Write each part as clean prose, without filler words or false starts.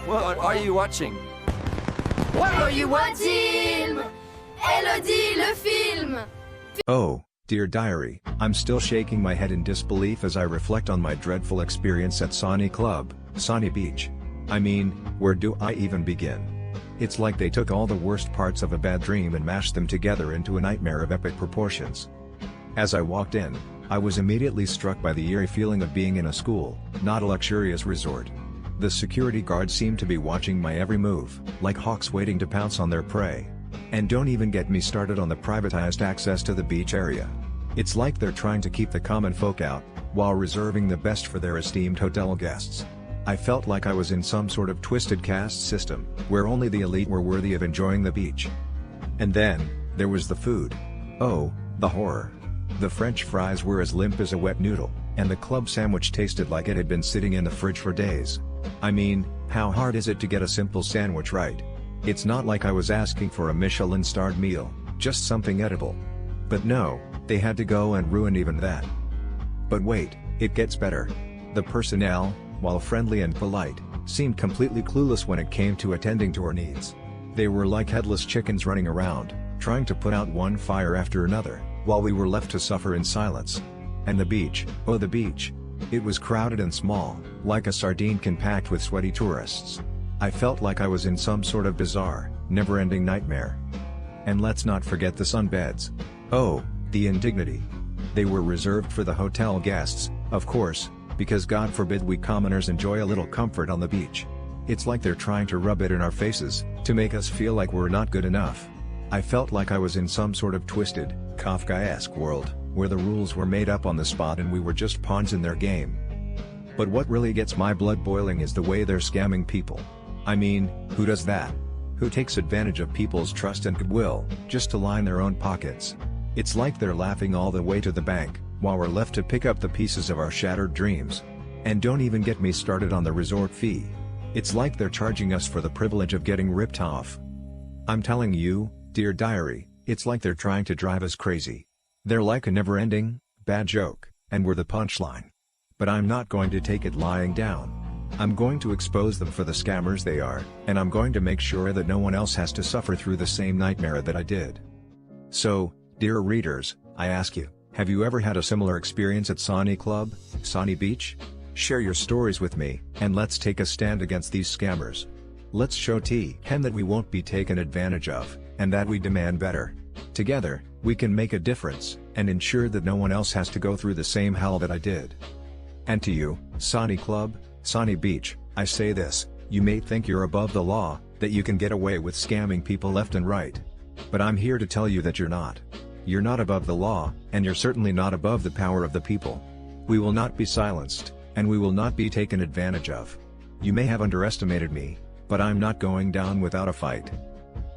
What are you watching? What are you watching? Elodie, le film! Oh, dear diary, I'm still shaking my head in disbelief as I reflect on my dreadful experience at Sani Club, Sani Beach. I mean, where do I even begin? It's like they took all the worst parts of a bad dream and mashed them together into a nightmare of epic proportions. As I walked in, I was immediately struck by the eerie feeling of being in a school, not a luxurious resort. The security guards seemed to be watching my every move, like hawks waiting to pounce on their prey. And don't even get me started on the privatized access to the beach area. It's like they're trying to keep the common folk out, while reserving the best for their esteemed hotel guests. I felt like I was in some sort of twisted caste system, where only the elite were worthy of enjoying the beach. And then, there was the food. Oh, the horror. The French fries were as limp as a wet noodle, and the club sandwich tasted like it had been sitting in the fridge for days. I mean, how hard is it to get a simple sandwich right? It's not like I was asking for a Michelin-starred meal, just something edible. But no, they had to go and ruin even that. But wait, it gets better. The personnel, while friendly and polite, seemed completely clueless when it came to attending to our needs. They were like headless chickens running around, trying to put out one fire after another, while we were left to suffer in silence. And the beach, oh the beach. It was crowded and small, like a sardine can packed with sweaty tourists. I felt like I was in some sort of bizarre, never-ending nightmare. And let's not forget the sunbeds. Oh, the indignity. They were reserved for the hotel guests, of course, because God forbid we commoners enjoy a little comfort on the beach. It's like they're trying to rub it in our faces, to make us feel like we're not good enough. I felt like I was in some sort of twisted, Kafkaesque world, where the rules were made up on the spot and we were just pawns in their game. But what really gets my blood boiling is the way they're scamming people. I mean, who does that? Who takes advantage of people's trust and goodwill, just to line their own pockets? It's like they're laughing all the way to the bank, while we're left to pick up the pieces of our shattered dreams. And don't even get me started on the resort fee. It's like they're charging us for the privilege of getting ripped off. I'm telling you, dear diary, it's like they're trying to drive us crazy. They're like a never-ending, bad joke, and we're the punchline. But I'm not going to take it lying down. I'm going to expose them for the scammers they are, and I'm going to make sure that no one else has to suffer through the same nightmare that I did. So, dear readers, I ask you, have you ever had a similar experience at Sani Club, Sani Beach? Share your stories with me, and let's take a stand against these scammers. Let's show T10 that we won't be taken advantage of, and that we demand better. Together, we can make a difference, and ensure that no one else has to go through the same hell that I did. And to you, Sani Club, Sani Beach, I say this: you may think you're above the law, that you can get away with scamming people left and right. But I'm here to tell you that you're not. You're not above the law, and you're certainly not above the power of the people. We will not be silenced, and we will not be taken advantage of. You may have underestimated me, but I'm not going down without a fight.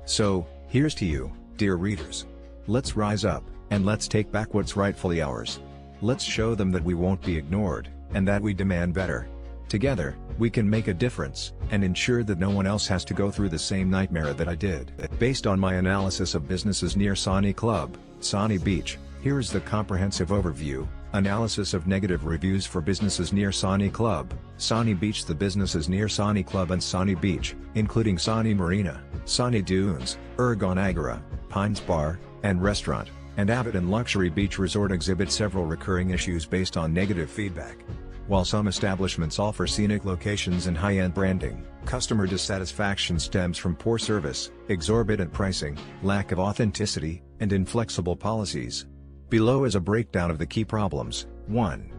So, here's to you, dear readers. Let's rise up, and let's take back what's rightfully ours. Let's show them that we won't be ignored, and that we demand better. Together, we can make a difference, and ensure that no one else has to go through the same nightmare that I did. Based on my analysis of businesses near Sani Club, Sani Beach, here is the comprehensive overview: analysis of negative reviews for businesses near Sani Club, Sani Beach. The businesses near Sani Club and Sani Beach, including Sani Marina, Sani Dunes, Ergon Agora, Pines Bar and Restaurant, and Abaton Luxury Beach Resort, exhibit several recurring issues based on negative feedback. While some establishments offer scenic locations and high-end branding, customer dissatisfaction stems from poor service, exorbitant pricing, lack of authenticity, and inflexible policies. Below is a breakdown of the key problems. 1.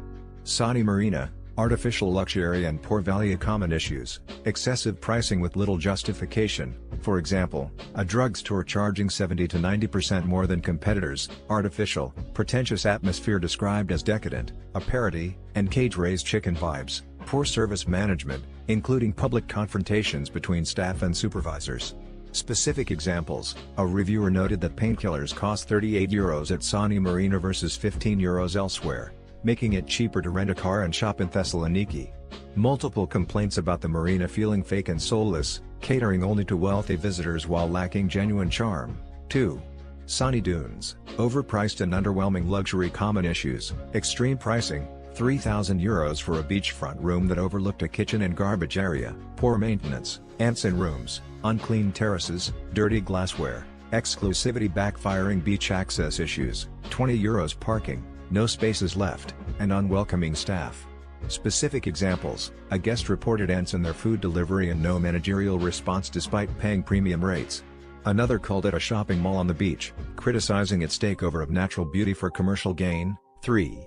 Sani Marina, artificial luxury and poor value. Common issues: excessive pricing with little justification, for example, a drugstore charging 70 to 90% more than competitors; artificial, pretentious atmosphere described as decadent, a parody, and cage-raised chicken vibes; poor service management, including public confrontations between staff and supervisors. Specific examples: a reviewer noted that painkillers cost €38 at Sani Marina versus €15 elsewhere, making it cheaper to rent a car and shop in Thessaloniki. Multiple complaints about the marina feeling fake and soulless, catering only to wealthy visitors while lacking genuine charm. 2. Sani Dunes, overpriced and underwhelming luxury. Common issues: extreme pricing, €3,000 for a beachfront room that overlooked a kitchen and garbage area, poor maintenance, ants in rooms, unclean terraces, dirty glassware, exclusivity backfiring beach access issues, €20 parking, no spaces left, and unwelcoming staff. Specific examples: a guest reported ants in their food delivery and no managerial response despite paying premium rates. Another called at a shopping mall on the beach, criticizing its takeover of natural beauty for commercial gain. 3.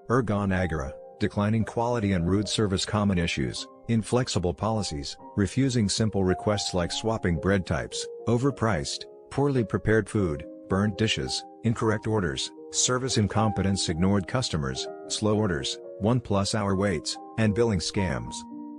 Ergon Agora, declining quality and rude service. Common issues: inflexible policies, refusing simple requests like swapping bread types, overpriced, poorly prepared food, burnt dishes, incorrect orders, service incompetence, ignored customers, slow orders, 1+ hour waits, and billing scams.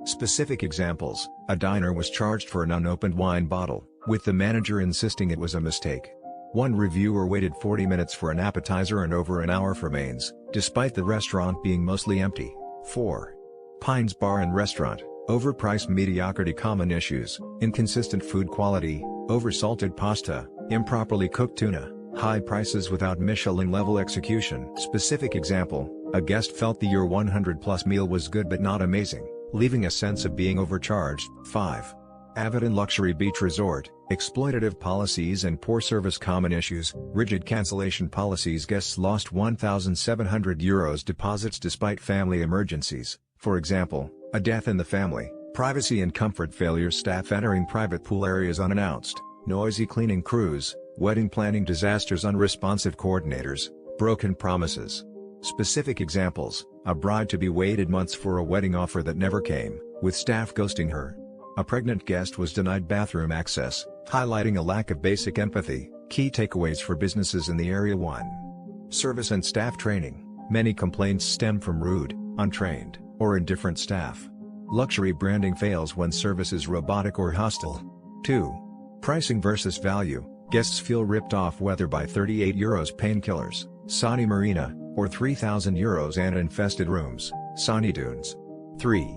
Specific examples: a diner was charged for an unopened wine bottle, with the manager insisting it was a mistake. One reviewer waited 40 minutes for an appetizer and over an hour for mains, despite the restaurant being mostly empty. 4. Pines Bar and Restaurant, overpriced mediocrity. Common issues: inconsistent food quality, oversalted pasta, improperly cooked tuna, high prices without Michelin-level execution. Specific example: a guest felt the year 100+ meal was good but not amazing, leaving a sense of being overcharged. 5. Abaton Luxury Beach Resort, exploitative policies and poor service. Common issues: rigid cancellation policies. Guests lost €1,700 deposits despite family emergencies, for example, a death in the family, privacy and comfort failures, staff entering private pool areas unannounced, noisy cleaning crews, wedding planning disasters, unresponsive coordinators, broken promises. Specific examples: a bride-to-be waited months for a wedding offer that never came, with staff ghosting her. A pregnant guest was denied bathroom access, highlighting a lack of basic empathy. Key takeaways for businesses in the area: 1. Service and staff training. Many complaints stem from rude, untrained, or indifferent staff. Luxury branding fails when service is robotic or hostile. 2. Pricing versus value. Guests feel ripped off whether by €38 painkillers, Sani Marina, or €3,000 ant-infested rooms, Sani Dunes. 3.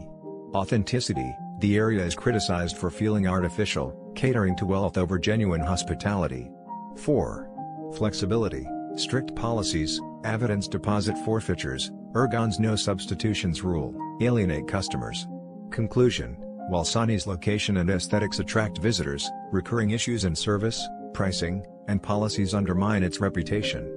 Authenticity. The area is criticized for feeling artificial, catering to wealth over genuine hospitality. 4. Flexibility. Strict policies, evidence deposit forfeitures, Ergon's no substitutions rule, alienate customers. Conclusion: while Sani's location and aesthetics attract visitors, recurring issues in service, pricing, and policies undermine its reputation.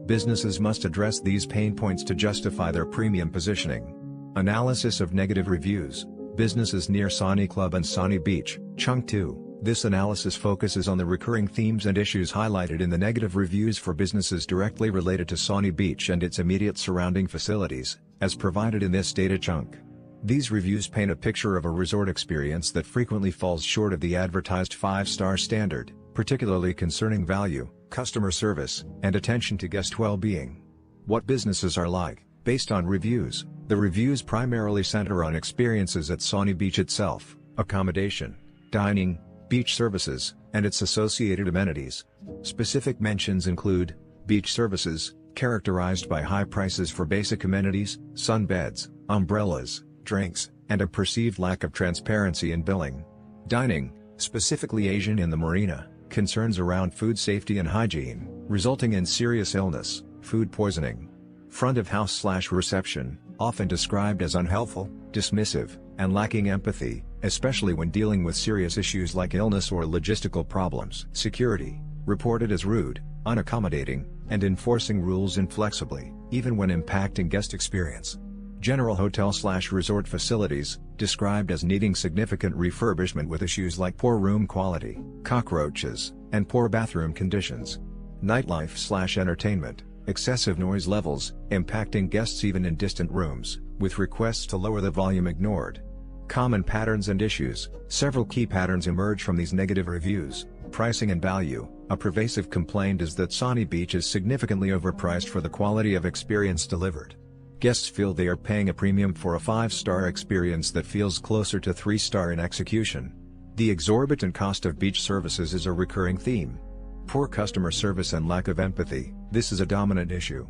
Businesses must address these pain points to justify their premium positioning. Analysis of negative reviews. Businesses near Sani Club and Sani Beach, Chunk 2. This analysis focuses on the recurring themes and issues highlighted in the negative reviews for businesses directly related to Sani Beach and its immediate surrounding facilities, as provided in this data chunk. These reviews paint a picture of a resort experience that frequently falls short of the advertised 5-star standard, particularly concerning value, customer service, and attention to guest well-being. What businesses are like, based on reviews. The reviews primarily center on experiences at Sani Beach itself, accommodation, dining, beach services, and its associated amenities. Specific mentions include: beach services, characterized by high prices for basic amenities, sunbeds, umbrellas, drinks, and a perceived lack of transparency in billing. Dining, specifically Asian in the marina, concerns around food safety and hygiene, resulting in serious illness, food poisoning. Front of house/reception, often described as unhelpful, dismissive, and lacking empathy, especially when dealing with serious issues like illness or logistical problems. Security, reported as rude, unaccommodating, and enforcing rules inflexibly, even when impacting guest experience. General hotel/resort facilities, described as needing significant refurbishment with issues like poor room quality, cockroaches, and poor bathroom conditions. Nightlife/entertainment, excessive noise levels, impacting guests even in distant rooms, with requests to lower the volume ignored. Common patterns and issues. Several key patterns emerge from these negative reviews. Pricing and value. A pervasive complaint is that Sani Beach is significantly overpriced for the quality of experience delivered. Guests feel they are paying a premium for a 5-star experience that feels closer to 3-star in execution. The exorbitant cost of beach services is a recurring theme. Poor customer service and lack of empathy. This is a dominant issue.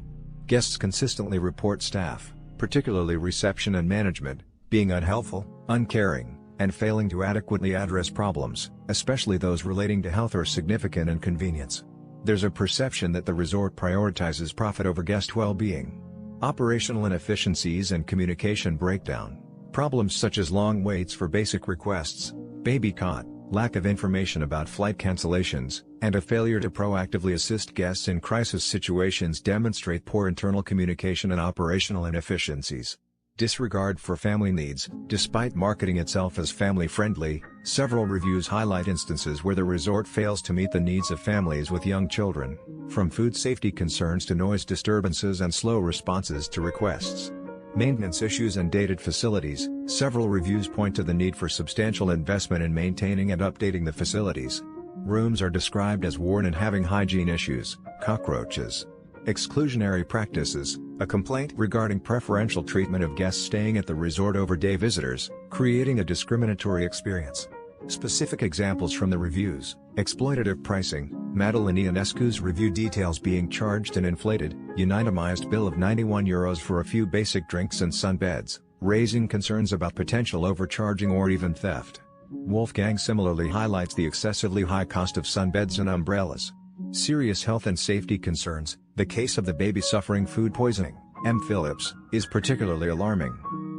Guests consistently report staff, particularly reception and management, being unhelpful, uncaring, and failing to adequately address problems, especially those relating to health or significant inconvenience. There's a perception that the resort prioritizes profit over guest well-being. Operational inefficiencies and communication breakdown. Problems such as long waits for basic requests, baby cot, lack of information about flight cancellations, and a failure to proactively assist guests in crisis situations demonstrate poor internal communication and operational inefficiencies. Disregard for family needs. Despite marketing itself as family-friendly, several reviews highlight instances where the resort fails to meet the needs of families with young children, from food safety concerns to noise disturbances and slow responses to requests. Maintenance issues and dated facilities. Several reviews point to the need for substantial investment in maintaining and updating the facilities. Rooms are described as worn and having hygiene issues, cockroaches. Exclusionary practices. A complaint regarding preferential treatment of guests staying at the resort over day visitors, creating a discriminatory experience. Specific examples from the reviews. Exploitative pricing. Madeline Ionescu's review details being charged an inflated, unitemized bill of €91 for a few basic drinks and sunbeds, raising concerns about potential overcharging or even theft. Wolfgang similarly highlights the excessively high cost of sunbeds and umbrellas. Serious health and safety concerns. The case of the baby suffering food poisoning, M. Phillips, is particularly alarming.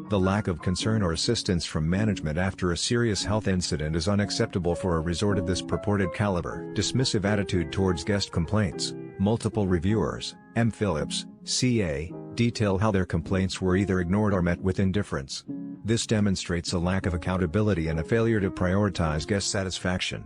The lack of concern or assistance from management after a serious health incident is unacceptable for a resort of this purported caliber. Dismissive attitude towards guest complaints. Multiple reviewers, M. Phillips, CA, detail how their complaints were either ignored or met with indifference. This demonstrates a lack of accountability and a failure to prioritize guest satisfaction.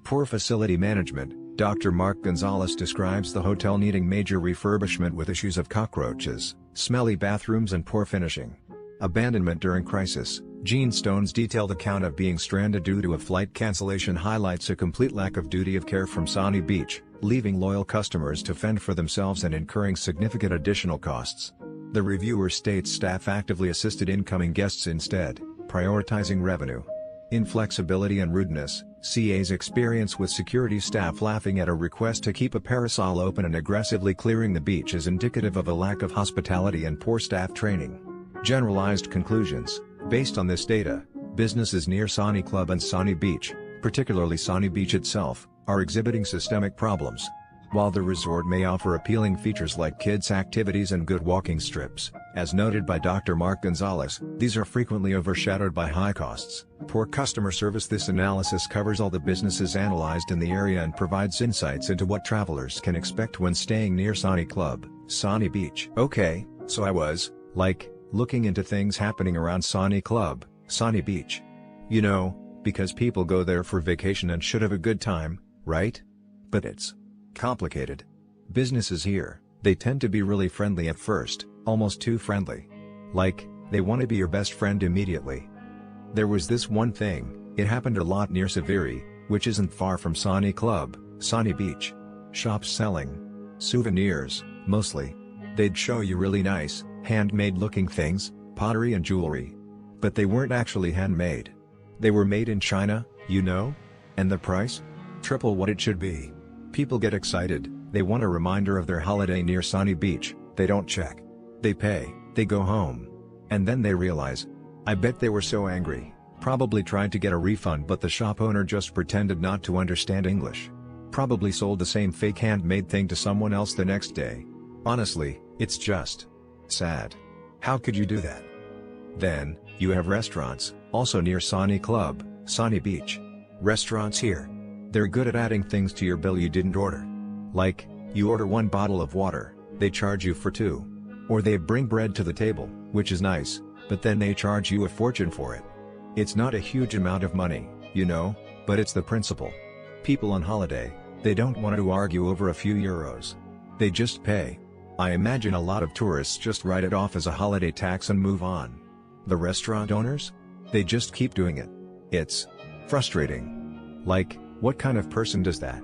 Poor facility management. Dr. Mark Gonzalez describes the hotel needing major refurbishment with issues of cockroaches, smelly bathrooms and poor finishing. Abandonment during crisis. Gene Stone's detailed account of being stranded due to a flight cancellation highlights a complete lack of duty of care from Sani Beach, leaving loyal customers to fend for themselves and incurring significant additional costs. The reviewer states staff actively assisted incoming guests instead, prioritizing revenue. Inflexibility and rudeness. CA's experience with security staff laughing at a request to keep a parasol open and aggressively clearing the beach is indicative of a lack of hospitality and poor staff training. Generalized conclusions. Based on this data, businesses near Sani Club and Sani Beach, particularly Sani Beach itself, are exhibiting systemic problems. While the resort may offer appealing features like kids' activities and good walking strips, as noted by Dr. Mark Gonzalez, these are frequently overshadowed by high costs. Poor customer service. This analysis covers all the businesses analyzed in the area and provides insights into what travelers can expect when staying near Sani Club, Sani Beach. Okay, so I was, looking into things happening around Sani Club, Sani Beach. You know, because people go there for vacation and should have a good time, right? But it's complicated. Businesses here, they tend to be really friendly at first, almost too friendly. They want to be your best friend immediately. There was this one thing, it happened a lot near Zephyros, which isn't far from Sani Club, Sani Beach. Shops selling souvenirs, mostly. They'd show you really nice, handmade looking things, pottery and jewelry. But they weren't actually handmade. They were made in China, you know? And the price? Triple what it should be. People get excited, they want a reminder of their holiday near Sani Beach, they don't check. They pay, they go home. And then they realize. I bet they were so angry, probably tried to get a refund but the shop owner just pretended not to understand English. Probably sold the same fake handmade thing to someone else the next day. Honestly, it's just sad. How could you do that? Then, you have restaurants, also near Sani Club, Sani Beach. Restaurants here. They're good at adding things to your bill you didn't order. You order one bottle of water, they charge you for two. Or they bring bread to the table, which is nice, but then they charge you a fortune for it. It's not a huge amount of money, you know, but it's the principle. People on holiday, they don't want to argue over a few euros. They just pay. I imagine a lot of tourists just write it off as a holiday tax and move on. The restaurant owners? They just keep doing it. It's frustrating. What kind of person does that?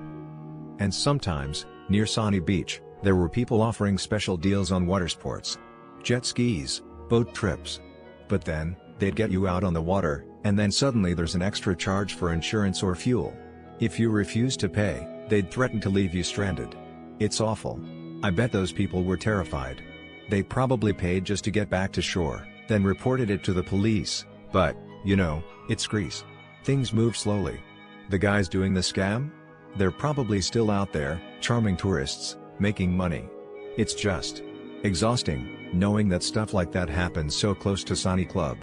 And sometimes, near Sani Beach, there were people offering special deals on water sports. Jet skis, boat trips. But then, they'd get you out on the water, and then suddenly there's an extra charge for insurance or fuel. If you refuse to pay, they'd threaten to leave you stranded. It's awful. I bet those people were terrified. They probably paid just to get back to shore, then reported it to the police, but, you know, it's Greece. Things move slowly. The guys doing the scam? They're probably still out there, charming tourists, making money. It's just Exhausting, knowing that stuff like that happens so close to Sani Club.